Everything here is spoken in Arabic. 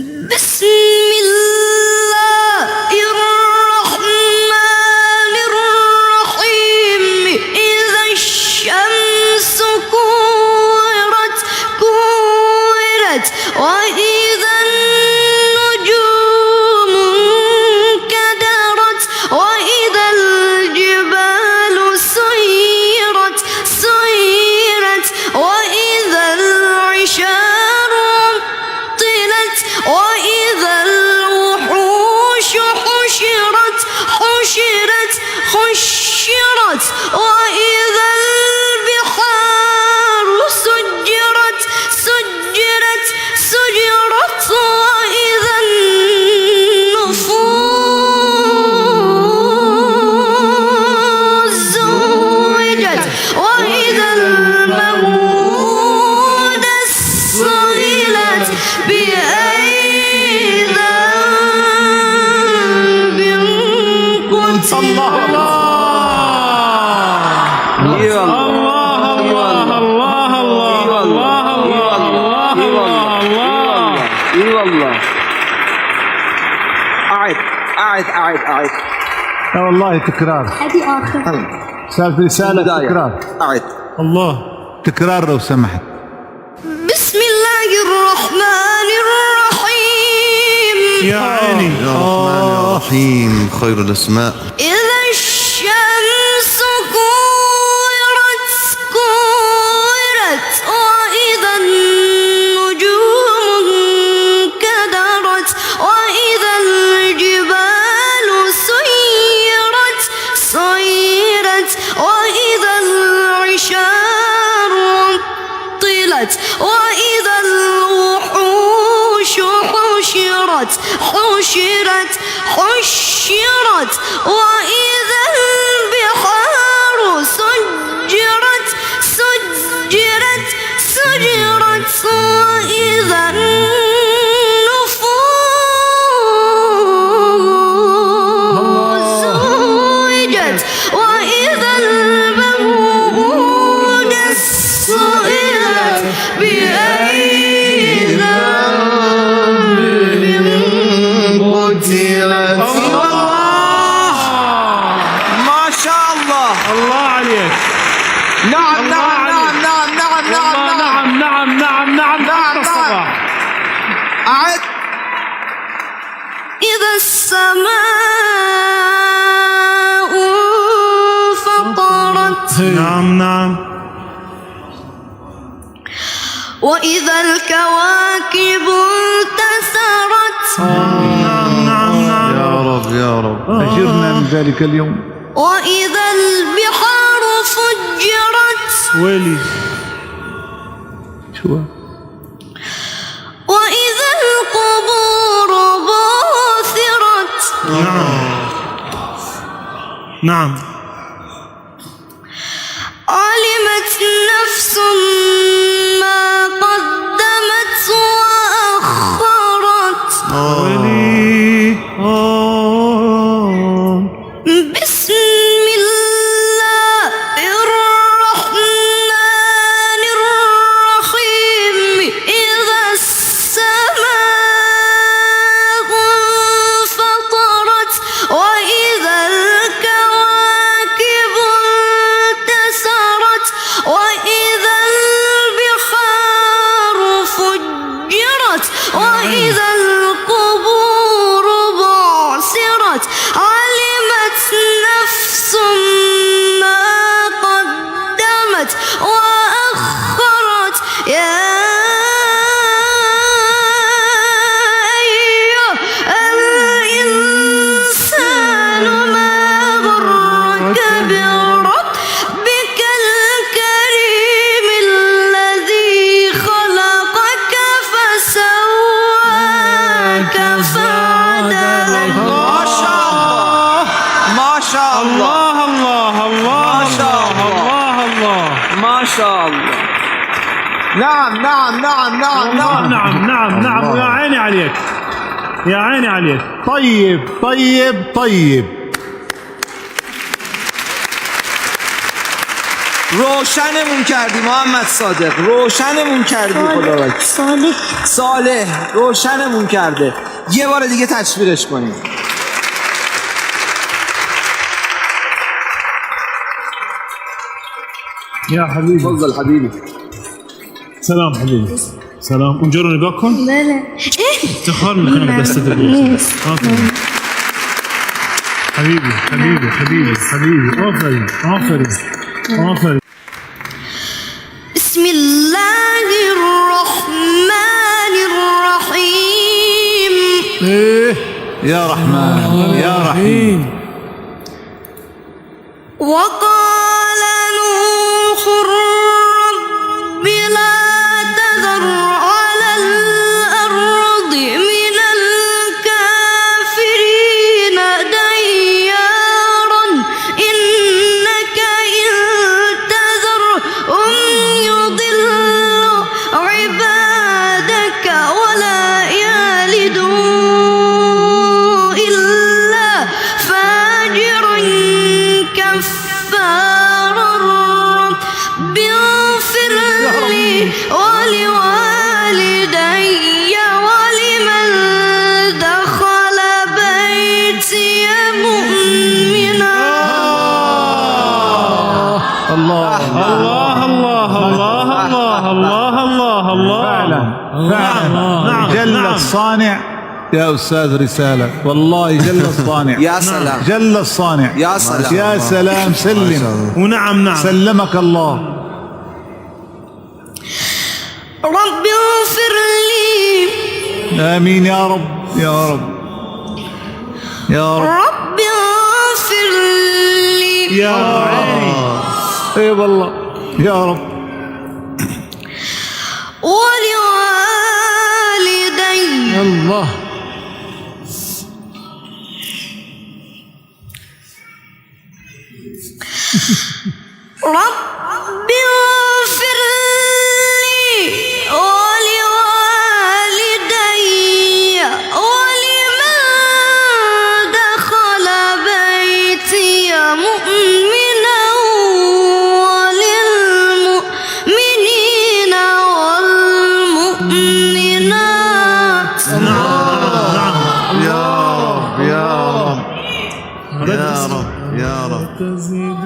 بسم الله الرحمن الرحيم إذا الشمس كورت وإذا النجوم انكدرت وإذا الجبال سيرت وإذا العشار عطلت وإذا الوحوش حشرت وإذا البحار سجرت وإذا النفوس زوجت وإذا الموءودة سئلت بأي ذنب قتلت. والله أعد لا والله تكرار. هذه آخر سالفة رسالة تكرار. أعد الله تكرار لو سمحت. بسم الله الرحمن الرحيم. يا عيني يا رحمن يا رحيم خير الأسماء. إذا الشمس كورت وإذا النجوم انكدرت وإذا الجبال سيرت وإذا العشار عطلت وإذا الوحوش حشرت وإذا البحار سجرت وإذا النفوس زوجت وإذا الموءودة سئلت بأي ذنب قتلت. ما شاء الله. الله عليك. نعم. أعد. إذا السماء انفطرت نعم. وإذا الكواكب انتثرت يا رب أجرنا من ذلك اليوم. وإذا البحار فجرت ويلي شو وإذا القبور بعثرت. نعم. علمت نفس ما قدمت وأخرت. بسم الله الرحمن الرحيم إذا السماء انفطرت وإذا الكواكب انتثرت وإذا البحار فجرت وإذا القبور بعثرت. علمت نفس ما قدمت وأخرت. يا أيها الإنسان ما غرك بربك الكريم الذي خلقك فسواك فعدلك. ما شاء الله. ما شاء الله. نعم. يا عيني عليك. طيب. روشنمون کردی محمد صادق، روشنمون کردی. خدا وکیل. صالح روشنمون کرده. یه بار دیگه تکبیرش کنیم. يا حبيبي تفضل حبيبي. سلام حبيبي سلام. اونجا رو نگاه کن. بله. افتخار میکنم به دستت بگیرم. حبيبي حبيبي حبيبي حبيبي آفرین آفرین آفرین. بسم الله الرحمن الرحيم. إيه يا رحمن يا رحيم. وقال نوح رب لا تذر على الأرض من الكافرين ديارا إنك إن تذرهم يضلوا عبادك ولا يلدوا إلا فاجرا كفارا. رب اغفر لي ولوالدي ولمن دخل بيتي مؤمنا. الله الله الله الله الله الله الله. فعلا فعلا. نعم جل نعم. الصانع يا أستاذ رسالة، والله جل الصانع. يا سلام. جل الصانع. يا سلام. يا سلام. سلم. ونعم نعم. سلمك الله. رب اغفر لي. آمين يا رب يا رب يا رب. رب اغفر لي يا عيني. اي والله يا رب. ولوالدي الله. رب اغفر لي ولوالدي ولمن دخل بيتي مؤمنا وللمؤمنين والمؤمنات. يا رب يا رب يا رب يا رب. تزيد